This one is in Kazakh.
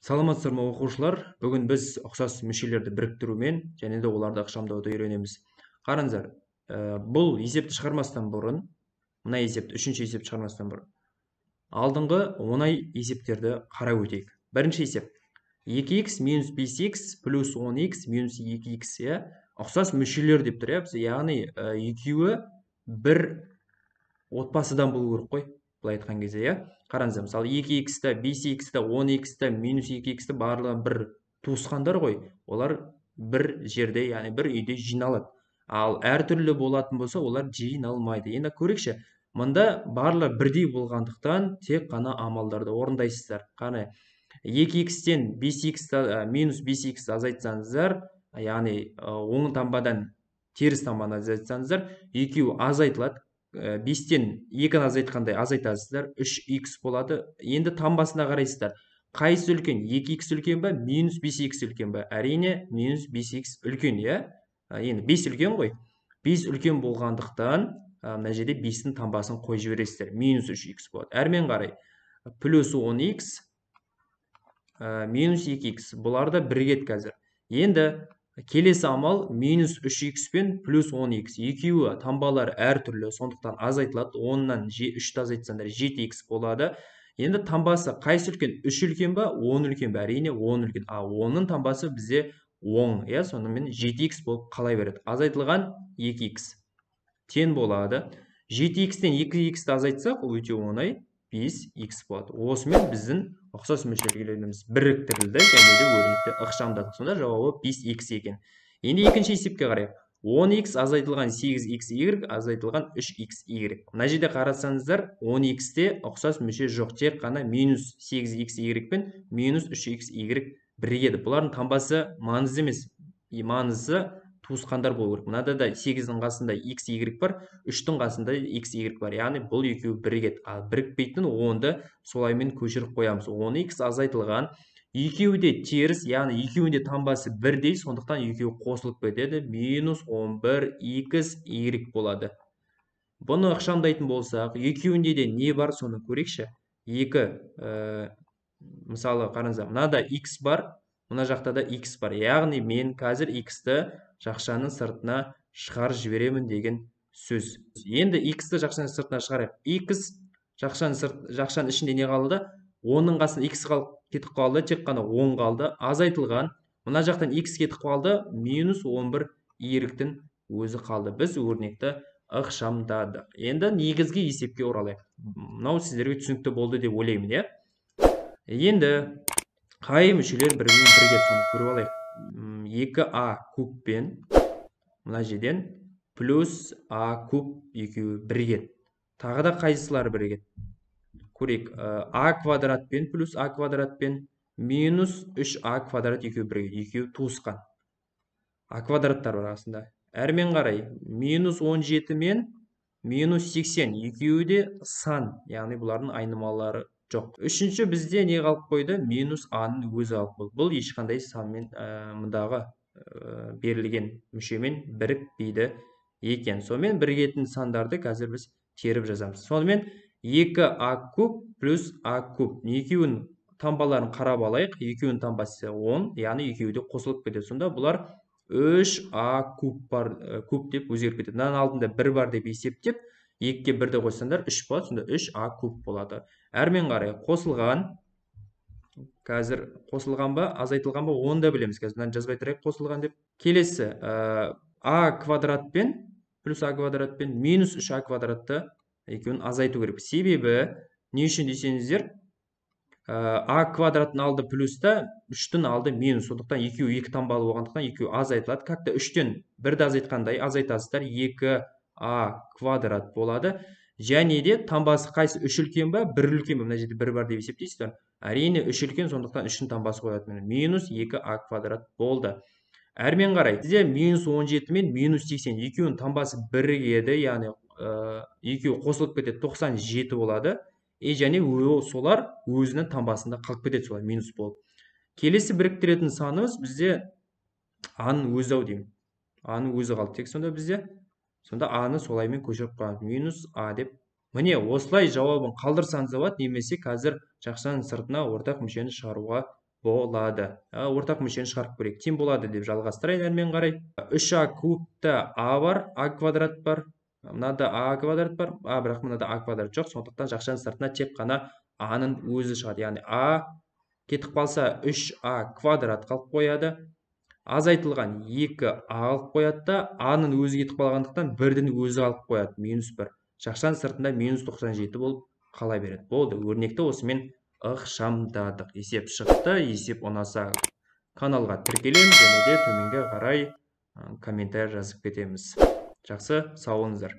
Саламатсыздар ма оқушылар? Бүгін біз ұқсас мүшелерді біріктірумен және де оларды ықшамдауды үйренеміз. Қараңыздар, бұл есепті шығармастан бұрын, мына есепті, үшінші есепті шығармастан бұрын, алдыңғы оңай есептерді қарап өтейік. Бірінші есеп. 2х минус 5х плюс 10х минус 2х, ұқсас мүшелер деп тұр, яғни екеуі бір отбасыдан болу керек қой. Былай айтқан кезде, қараңыздар, мысалы 2х-та, 5х-та, 10х-та, минус 2х-та барлығы бір туысқандар ғой. Олар бір жерде, яғни бір үйде жиналады. Ал әртүрлі болатын болса, олар жиналмайды. Енді көрейікші, мында барлығы бірдей болғандықтан тек қана амалдарды орындайсыздар. Қане, 2х-тен 5х минус 5х азайтсаңыздар, яғни оң таңбадан теріс таңбаны азайтсаңыздар, екеуі азайтылады. 5-тен 2-ні азайтқандай азайтасыздар, 3х болады. Енді таңбасына қарайсыздар. Қайсы үлкен? 2х үлкен ба, минус 5х үлкен ба? Әрине, минус 5х үлкен, Енді 5 үлкен ғой. 5 үлкен болғандықтан, мына жерде 5-тің таңбасын қойып жібересіздер. Минус 3х болады. Әрмен қарай. Плюс 10х, минус 2х. Бұлар да бірігеді қазір. Енді келесі амал минус 3х пен плюс 10х. Екеуі таңбалар әртүрлі, сондықтан азайтылады. 10-нан 3-ті азайтсаңдар 7х болады. Енді таңбасы қайсы үлкен? 3 үлкен ба, 10 үлкен ба? Әрине 10 үлкен. 10-ның таңбасы бізде 10, сонымен 7х болып қалай береді. Азайтылған 2х тең болады. 7х-тен 2х-ті азайтсақ, ол өте оңай, 5х болады. Осымен біздің ұқсас мөлшерлеріміз біріктірілді және де өрнекті ықшамдадық. Сонда жауабы 5х екен. Енді екінші есепке қарайық. 10х азайтылған 8xy азайтылған 3xy. Мына жерде қарасаңыздар, 10х-те ұқсас мүше жоқ, тек қана минус 8xy пен минус 3xy бірігеді. Бұлардың таңбасы маңызды емес, маңызы туысқандар болу керек. Мынада да 8-дің қасында xy бар, 3-тің қасында xy бар. Яғни бұл екеуі бірігеді. Ал бірікпейтін 10-ды солаймен көшіріп қоямыз. 10х азайтылған, екеуі де теріс, яғни екеуінде таңбасы бірдей, сондықтан екеуі қосылып кетеді. Минус 11xy болады. Бұны ықшамдайтын болсақ, екеуінде де не бар, соны көрейікші. Мысалы, қараңыздар, мынада x бар, мына жақта да x бар. Яғни мен қазір x-ті жақшаның сыртына шығарып жіберемін деген сөз. Енді x-ті жақшаның сыртына шығарайық. x жақшаның ішінде не қалды? 10-ның қасында x кетіп қалды, тек қана 10 қалды. Азайтылған. Мына жақтан x кетіп қалды, минус 11y-тің өзі қалды. Біз өрнекті ықшамдадық. Енді негізгі есепке оралайық. Мынау сіздерге түсінікті болды деп ойлаймын, Енді қай мүшелер бірімен бірге соны көріп алайық. 2a кубпен мына жерден плюс a куб екеуі бірігеді. Тағы да қайсылары бірігеді? Көрейік. a квадратпен плюс a квадратпен минус 3a квадрат екеуі бірігеді. Екеуі туысқан. a квадраттар бар арасында. Әрмен қарай, минус 17 мен минус 80 екеуі де сан, яғни бұлардың айнымалары жоқ. Үшінші бізде не қалып қойды? Минус a-ның өзі қалып қойды. Бұл ешқандай санмен мұндағы берілген мүшемен бірікпейді екен. Сонымен бірігетін сандарды қазір біз теріп жазамыз. Сонымен 2a куб плюс a куб. Екеуінің таңбаларын қарап алайық. Екеуінің таңбасы 10, яғни екеуі де қосылып кетеді. Сонда бұлар 3a куб деп өзгеріп кетеді. Мынаның алдында 1 бар деп есептеп, 2-ге 1-ді қойсаңдар 3 болады, сонда 3a куб болады. Әрмен қарай қосылған, қазір қосылған ба, азайтылған ба, оны да білеміз. Қазір мынаны жазбай тұрайық, қосылған деп. Келесі, a квадратпен плюс a квадратпен минус 3a квадратты екеуін азайту керек. Себебі не үшін десеңіздер, a квадраттың алды плюста, 3-тің алды минус. Сондықтан екеуі 2 таңбалы болғандықтан екеуі азайтылады. Какта 3-тен 1-ді азайтқандай азайтасыздар, 2a квадрат болады. Және де таңбасы қайсы? 3 үлкен ба, 1 үлкен ба? Мына жерде 1 бар деп есептейсіздер. Әрине 3 үлкен, сондықтан 3-тің таңбасы қояды. Минус 2a квадрат болды. Әрмен қарай, бізде минус 17 мен минус 80 екеуінің таңбасы бірігеді, яғни екеуі қосылып кетеді, 97 болады. Және солар өзінің таңбасында қалып кетеді, солай минус болып. Келесі біріктіретін санымыз бізде a-ның өзі ау деймін. a-ның өзі қалды. Тек сонда бізде сонда a-ны солаймен көшіріп қоямыз. Минус a деп. Міне, осылай жауабын қалдырсаңыз болады, немесе қазір жақшаның сыртына ортақ мүшені шығаруға болады. Ортақ мүшені шығарып көрейік. Тең болады деп жалғастырайын әрмен қарай. 3а кубта а бар, а квадрат бар. Мынада а квадрат бар, бірақ мынада а квадрат жоқ. Сондықтан жақшаның сыртына тек қана а-ның өзі шығады. Яғни а кетіп қалса 3а квадрат қалып қояды. Азайтылған 2а қалып қояды да, а-ның өзі кетіп қалғандықтан 1-дің өзі қалып қояды, -1. Жақшаның сыртында -97 болып қала береді. Болды, өрнекті осымен ықшамдадық. Есеп шықты. Есеп ұнаса каналға тіркелеміз және де төменге қарай комментарий жазып кетеміз. Жақсы, сау болыңыздар.